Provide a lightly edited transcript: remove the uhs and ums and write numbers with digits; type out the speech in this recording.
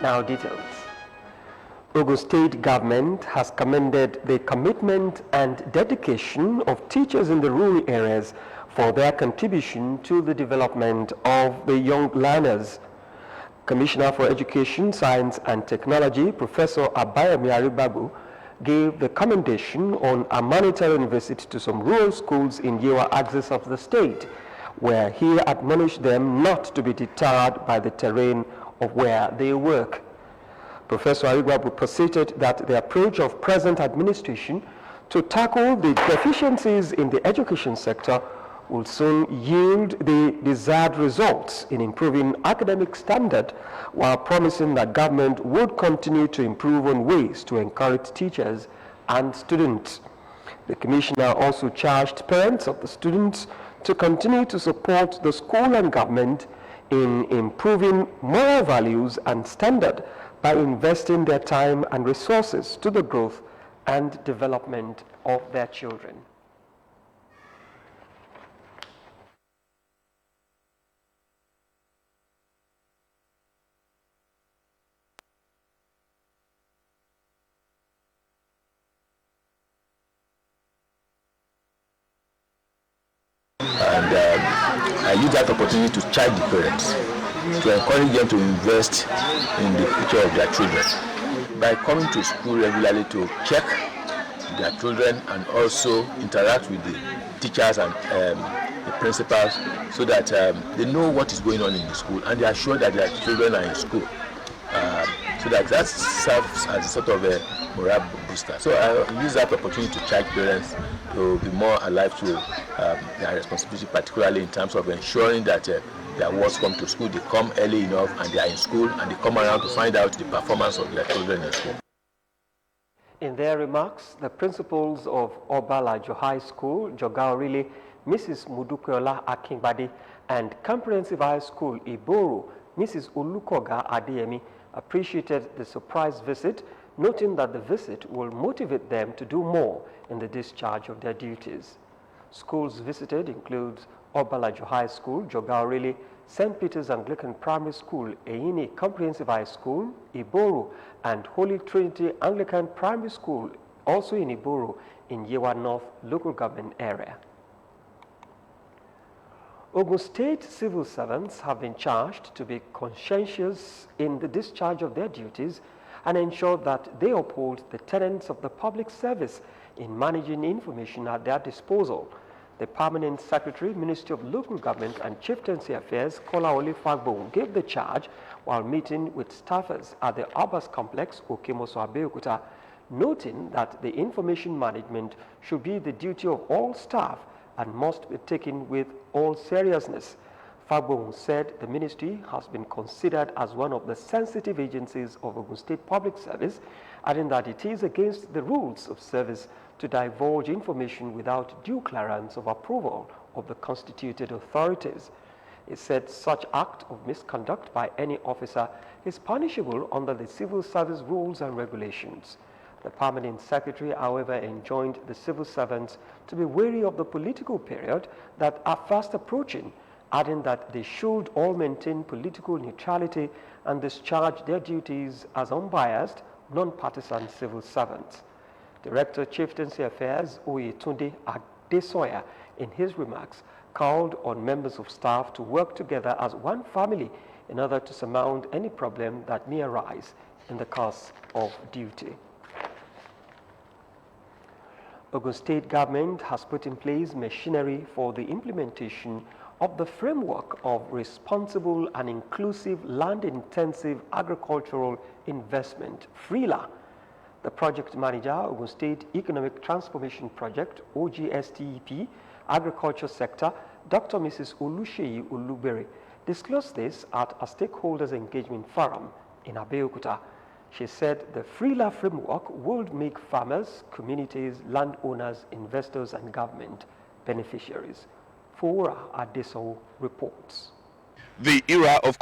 Now details. Ogun State government has commended the commitment and dedication of teachers in the rural areas for their contribution to the development of the young learners. Commissioner for Education, Science and Technology, Professor Abeokuta, gave the commendation on a monitoring visit to some rural schools in Yewa axis of the state, where he admonished them not to be deterred by the terrain of where they work. Professor Abeokuta posited that the approach of present administration to tackle the deficiencies in the education sector will soon yield the desired results in improving academic standard, while promising that government would continue to improve on ways to encourage teachers and students. The commissioner also charged parents of the students to continue to support the school and government in improving moral values and standard by investing their time and resources to the growth and development of their children. And I use that opportunity to charge the parents, to encourage them to invest in the future of their children by coming to school regularly to check their children and also interact with the teachers and the principals, so that they know what is going on in the school and they are sure that their children are in school. So that serves as a sort of a morale booster. So I use that opportunity to charge parents to be more alive to their responsibility, particularly in terms of ensuring that their wards come to school, they come early enough and they are in school, and they come around to find out the performance of their children in school. In their remarks, the principals of Obalajo High School, Jogaorile, Mrs. Mudukola Akinbade, and Comprehensive High School, Iboru, Mrs. Olukoga Adeyemi, appreciated the surprise visit, noting that the visit will motivate them to do more in the discharge of their duties. Schools visited include Obalajo High School, Jogaorile, St. Peter's Anglican Primary School, Eyini Comprehensive High School, Iboru, and Holy Trinity Anglican Primary School, also in Iboru, in Yewa North local government area. Ogun State civil servants have been charged to be conscientious in the discharge of their duties and ensure that they uphold the tenets of the public service in managing information at their disposal. The Permanent Secretary, Ministry of Local Government and Chieftaincy Affairs, Kolaole Fagbon, gave the charge while meeting with staffers at the Abbas Complex, Okemoso Abeokuta, noting that the information management should be the duty of all staff and must be taken with all seriousness. Fagbon said the ministry has been considered as one of the sensitive agencies of Ogun State Public Service, adding that it is against the rules of service to divulge information without due clearance of approval of the constituted authorities. He said such act of misconduct by any officer is punishable under the civil service rules and regulations. The Permanent Secretary, however, enjoined the civil servants to be wary of the political period that are fast approaching, adding that they should all maintain political neutrality and discharge their duties as unbiased, non-partisan civil servants. Director Chieftaincy Affairs, Oyetunde Adesoya, in his remarks, called on members of staff to work together as one family in order to surmount any problem that may arise in the course of duty. Ogun State government has put in place machinery for the implementation of the framework of responsible and inclusive land-intensive agricultural investment, FREELA. The project manager, Ogun State Economic Transformation Project, OGTV, Agriculture Sector, Dr. Mrs. Olusheyi Olubere, disclosed this at a stakeholders engagement forum in Abeokuta. She said the FREELA framework would make farmers, communities, landowners, investors, and government beneficiaries. Fora Adeso reports. The era of